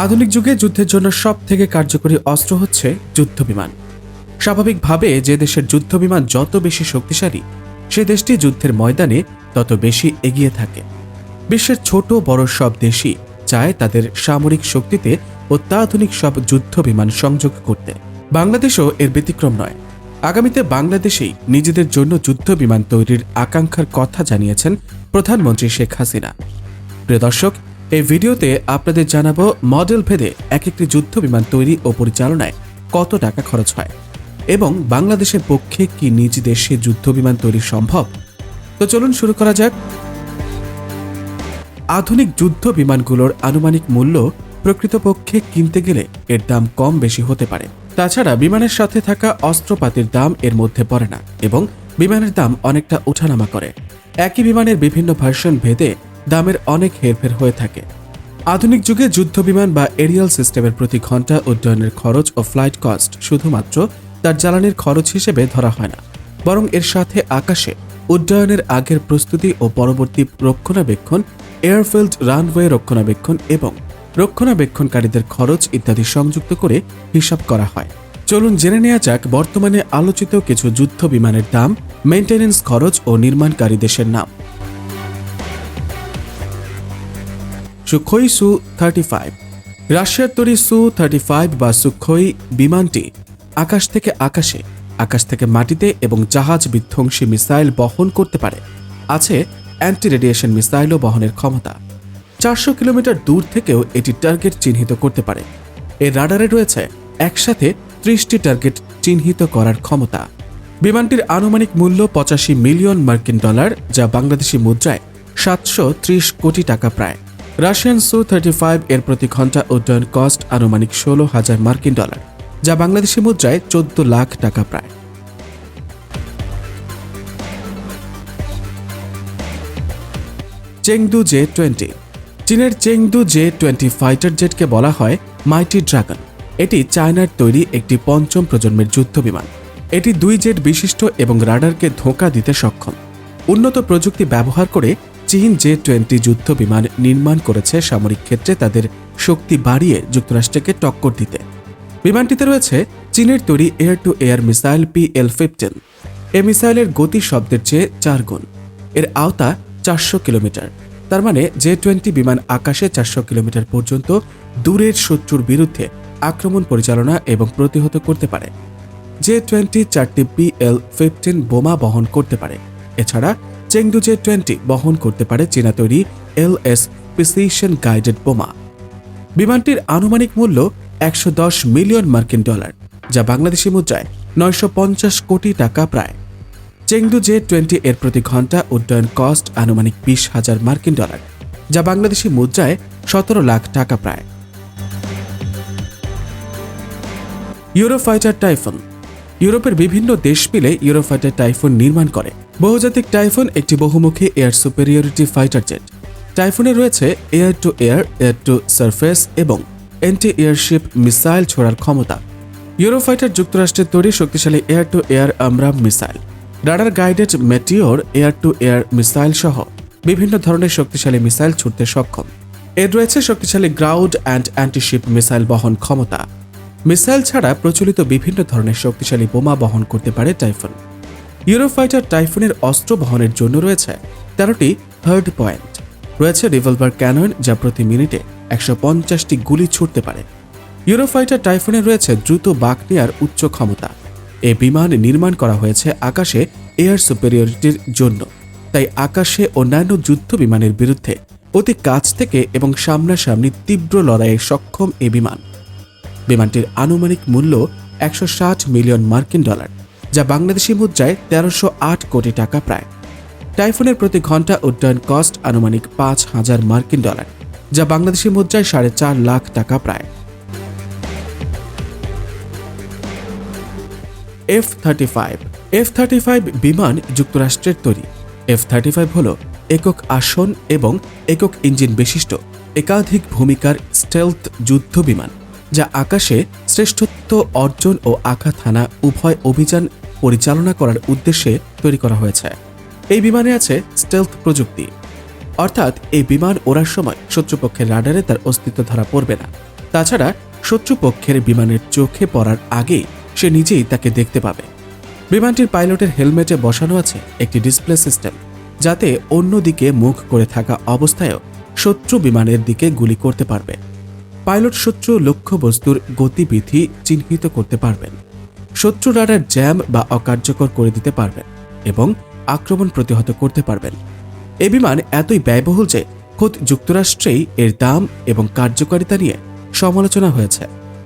আধুনিক যুগে যুদ্ধের জন্য সবথেকে কার্যকরী অস্ত্র হচ্ছে যুদ্ধবিমান। স্বাভাবিকভাবে যে দেশের যুদ্ধবিমান যত বেশি শক্তিশালী, সে দেশটি যুদ্ধের ময়দানে তত বেশি এগিয়ে থাকে। বিশ্বের ছোট বড় সব দেশই চায় তাদের সামরিক শক্তিতে অত্যাধুনিক সব যুদ্ধবিমান সংযোগ করতে। বাংলাদেশও এর ব্যতিক্রম নয়। আগামীতে বাংলাদেশেই নিজেদের জন্য যুদ্ধবিমান তৈরির আকাঙ্ক্ষার কথা জানিয়েছেন প্রধানমন্ত্রী শেখ হাসিনা। প্রিয় দর্শক, এই ভিডিওতে আপনাদের জানাবো মডেল ভেদে এক একটি যুদ্ধবিমান তৈরি ও পরিচালনায় কত টাকা খরচ হয় এবং বাংলাদেশের পক্ষে কি নিজ দেশে যুদ্ধবিমান তৈরি সম্ভব। তো চলুন শুরু করা যাক। আধুনিক যুদ্ধ বিমানগুলোর আনুমানিক মূল্য প্রকৃতপক্ষে কিনতে গেলে এর দাম কম বেশি হতে পারে। তাছাড়া বিমানের সাথে থাকা অস্ত্রপাতির দাম এর মধ্যে পড়ে না এবং বিমানের দাম অনেকটা ওঠানামা করে। একই বিমানের বিভিন্ন ভার্সন ভেদে দামের অনেক হেরফের হয়ে থাকে। আধুনিক যুগে যুদ্ধ বিমান বা এরিয়াল সিস্টেমের প্রতি ঘন্টা উড্ডয়নের খরচ ও ফ্লাইট কস্ট শুধুমাত্র তার জ্বালানির খরচ হিসেবে ধরা হয় না, বরং এর সাথে আকাশে উড্ডয়নের আগের প্রস্তুতি ও পরবর্তী রক্ষণাবেক্ষণ, এয়ারফিল্ড রানওয়ে রক্ষণাবেক্ষণ এবং রক্ষণাবেক্ষণকারীদের খরচ ইত্যাদি সংযুক্ত করে হিসাব করা হয়। চলুন জেনে নেওয়া যাক বর্তমানে আলোচিত কিছু যুদ্ধ বিমানের দাম, মেইনটেনেন্স খরচ ও নির্মাণকারী দেশের নাম। সুখোই সু-35। রাশিয়ার তৈরি সু-35 বা সুখোই বিমানটি আকাশ থেকে আকাশে, আকাশ থেকে মাটিতে এবং জাহাজ বিধ্বংসী মিসাইল বহন করতে পারে। আছে অ্যান্টি রেডিয়েশন মিসাইলও বহনের ক্ষমতা। 400 কিলোমিটার দূর থেকেও এটি টার্গেট চিহ্নিত করতে পারে। এর রাডারে রয়েছে একসাথে 30টি টার্গেট চিহ্নিত করার ক্ষমতা। বিমানটির আনুমানিক মূল্য 85 মিলিয়ন মার্কিন ডলার, যা বাংলাদেশি মুদ্রায় 730 কোটি টাকা প্রায়। রাশিয়ান সু-35 এর প্রতি ঘন্টা উড্ডয়ন কস্ট আনুমানিক 16,000 মার্কিন ডলার, যা বাংলাদেশি মুদ্রায় 14 লাখ টাকা প্রায়। চেংদু জে-20। চীনের চেংদু জে-20 ফাইটার জেটকে বলা হয় মাইটি ড্রাগন। এটি চায়নার তৈরি একটি পঞ্চম প্রজন্মের যুদ্ধ বিমান। এটি 2 জেট বিশিষ্ট এবং রাডারকে ধোঁকা দিতে সক্ষম। উন্নত প্রযুক্তি ব্যবহার করে চীন জে-20 যুদ্ধ বিমান নির্মাণ করেছে সামরিক ক্ষেত্রে তাদের শক্তি বাড়িয়ে যুক্তরাষ্ট্রকে টক্কর দিতে। বিমানটিতে রয়েছে চীনের তৈরি air to air missile PL-15। এই মিসাইলের গতি শব্দের চেয়ে 4 গুণ। এর আওতা 400 কিলোমিটার। তার মানে জে-20 বিমান আকাশে 400 কিলোমিটার পর্যন্ত দূরের শত্রুর বিরুদ্ধে আক্রমণ পরিচালনা এবং প্রতিহত করতে পারে। জে-20 4টি PL-15 বোমা বহন করতে পারে। এছাড়া চেংদু জে-20 বহন করতে পারে চীনা তৈরি LS প্রিসিশন গাইডেড বোমা। বিমানটির আনুমানিক মূল্য 110 মিলিয়ন মার্কিন ডলার, যা বাংলাদেশি মুদ্রায় 950 কোটি টাকা প্রায়। চেংদু জে-20 এর প্রতি ঘন্টা উড্ডয়ন কস্ট আনুমানিক 20,000 মার্কিন ডলার, যা বাংলাদেশি মুদ্রায় 17 লাখ টাকা প্রায়। Eurofighter typhoon. ইউরোপের বিভিন্ন দেশ মিলে ইউরোফাইটার টাইফুন নির্মাণ করে। বহুজাতিক টাইফুন একটি বহুমুখী এয়ার সুপেরিয়রিটি ফাইটার জেট। টাইফুনে রয়েছে air to air, air to surface এবং অ্যান্টি এয়ারশিপ মিসাইল ছোড়ার ক্ষমতা। ইউরোফাইটার যুক্তরাষ্ট্রের তৈরি শক্তিশালী air to air AMRAAM missile, radar guided Meteor air to air missile সহ বিভিন্ন ধরনের শক্তিশালী মিসাইল ছুটতে সক্ষম। এর রয়েছে শক্তিশালী গ্রাউন্ড অ্যান্ড অ্যান্টিশিপ মিসাইল বহন ক্ষমতা। মিসাইল ছাড়া প্রচলিত বিভিন্ন ধরনের শক্তিশালী বোমা বহন করতে পারে টাইফুন। ইউরোফাইটার টাইফুনের অস্ত্র বহনের জন্য রয়েছে 13টি হার্ড পয়েন্ট। রয়েছে রিভলভার ক্যানন, যা প্রতি মিনিটে 150টি গুলি ছুটতে পারে। ইউরোফাইটার টাইফুনে রয়েছে দ্রুত বাঁক নেয়ার উচ্চ ক্ষমতা। এই বিমান নির্মাণ করা হয়েছে আকাশে এয়ার সুপেরিয়রিটির জন্য, তাই আকাশে অন্যান্য যুদ্ধ বিমানের বিরুদ্ধে অতি কাছ থেকে এবং সামনাসামনি তীব্র লড়াইয়ে সক্ষম এই বিমান। বিমানটির আনুমানিক মূল্য 160 মিলিয়ন মার্কিন ডলার, যা বাংলাদেশি মুদ্রায় 1308 কোটি টাকা প্রায়। টাইফুনের প্রতি ঘন্টা উড্ডয়ন কস্ট আনুমানিক 5,000 মার্কিন ডলার, যা বাংলাদেশি মুদ্রায় 4.5 লাখ টাকা প্রায়। F-35 বিমান যুক্তরাষ্ট্রের তৈরি। F-35 হল একক আসন এবং একক ইঞ্জিন বিশিষ্ট একাধিক ভূমিকার স্টেলথ যুদ্ধ বিমান, যা আকাশে শ্রেষ্ঠত্ব অর্জন ও আঘাত হানা উভয় অভিযান পরিচালনা করার উদ্দেশ্যে তৈরি করা হয়েছে। এই বিমানে আছে স্টেলথ প্রযুক্তি, অর্থাৎ এই বিমান ওড়ার সময় শত্রুপক্ষের রাডারে তার অস্তিত্ব ধরা পড়বে না। তাছাড়া শত্রুপক্ষের বিমানের চোখে পড়ার আগেই সে নিজেই তাকে দেখতে পাবে। বিমানটির পাইলটের হেলমেটে বসানো আছে একটি ডিসপ্লে সিস্টেম, যাতে অন্যদিকে মুখ করে থাকা অবস্থায়ও শত্রু বিমানের দিকে গুলি করতে পারবে। পাইলট শত্রু লক্ষ্যবস্তুর গতিবিধি চিহ্নিত করতে পারবেন, শত্রু রাডার জ্যাম বা অকার্যকর করে দিতে পারবেন এবং আক্রমণ প্রতিহত করতে পারবেন। এ বিমান এতই ব্যয়বহুল যে খোদ যুক্তরাষ্ট্রেই এর দাম এবং কার্যকারিতা নিয়ে সমালোচনা হয়েছে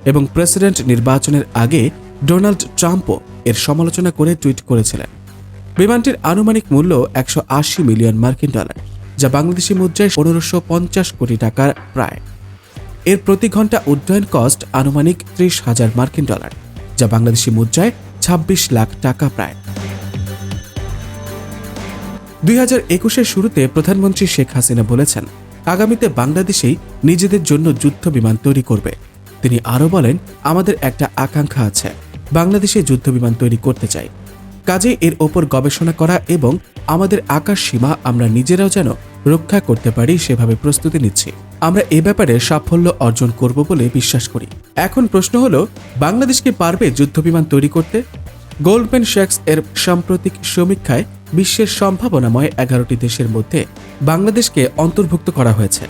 এবং প্রেসিডেন্ট নির্বাচনের আগে ডোনাল্ড ট্রাম্পও এর সমালোচনা করে টুইট করেছিলেন। বিমানটির আনুমানিক মূল্য 180 মিলিয়ন মার্কিন ডলার, যা বাংলাদেশি মুদ্রায় 1550 কোটি টাকার প্রায়। এর প্রতি ঘন্টা উড্ডয়ন কস্ট আনুমানিক 30,000 মার্কিন ডলার, যা বাংলাদেশি মুদ্রায় 26 লাখ টাকা প্রায়। 2021-এর শুরুতে প্রধানমন্ত্রী শেখ হাসিনা বলেছেন, আগামীতে বাংলাদেশেই নিজেদের জন্য যুদ্ধ বিমান তৈরি করবে। তিনি আরও বলেন, আমাদের একটা আকাঙ্ক্ষা আছে, বাংলাদেশে যুদ্ধ বিমান তৈরি করতে চাই। কাজে এর ওপর গবেষণা করা এবং আমাদের আকাশ সীমা আমরা নিজেরাও যেন রক্ষা করতে পারি সেভাবে প্রস্তুতি নিচ্ছি। আমরা এ ব্যাপারে সাফল্য অর্জন করব বলে বিশ্বাস করি। এখন প্রশ্ন হলো, বাংলাদেশ কি পারবে যুদ্ধবিমান তৈরি করতে? গোল্ডম্যান স্যাক্স এর সাম্প্রতিক সমীক্ষায় বিশ্বের সম্ভাবনাময় 11টি দেশের মধ্যে বাংলাদেশকে অন্তর্ভুক্ত করা হয়েছে।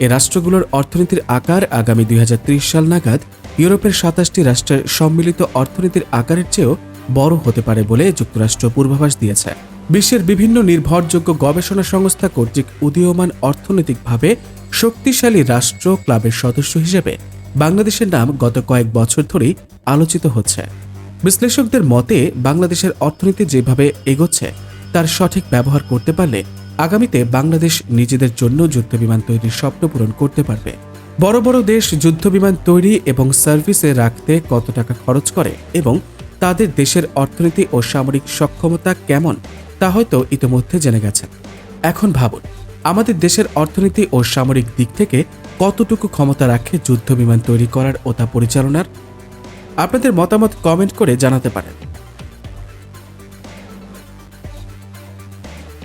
এ রাষ্ট্রগুলোর অর্থনীতির আকার আগামী 2030 সাল নাগাদ ইউরোপের 27টি রাষ্ট্রের সম্মিলিত অর্থনীতির আকারের চেয়েও বড় হতে পারে বলে যুক্তরাষ্ট্র পূর্বাভাস দিয়েছে। বিশ্বের বিভিন্ন নির্ভরযোগ্য গবেষণা সংস্থা কর্তৃক উদীয়মান অর্থনৈতিকভাবে শক্তিশালী রাষ্ট্র ক্লাবের সদস্য হিসেবে বাংলাদেশের নাম গত কয়েক বছর ধরেই আলোচিত হচ্ছে। বিশ্লেষকদের মতে, বাংলাদেশের অর্থনীতি যেভাবে এগোচ্ছে তার সঠিক ব্যবহার করতে পারলে আগামীতে বাংলাদেশ নিজেদের জন্য যুদ্ধবিমান তৈরির স্বপ্ন পূরণ করতে পারবে। বড় বড় দেশ যুদ্ধবিমান তৈরি এবং সার্ভিসে রাখতে কত টাকা খরচ করে এবং তাদের দেশের অর্থনীতি ও সামরিক সক্ষমতা কেমন তা হয়তো ইতিমধ্যে জেনে গেছেন। এখন ভাবুন, আমাদের দেশের অর্থনীতি ও সামরিক দিক থেকে কতটুকু ক্ষমতা রাখে যুদ্ধবিমান তৈরি করার ও তা পরিচালনার। আপনাদের মতামত কমেন্ট করে জানাতে পারেন।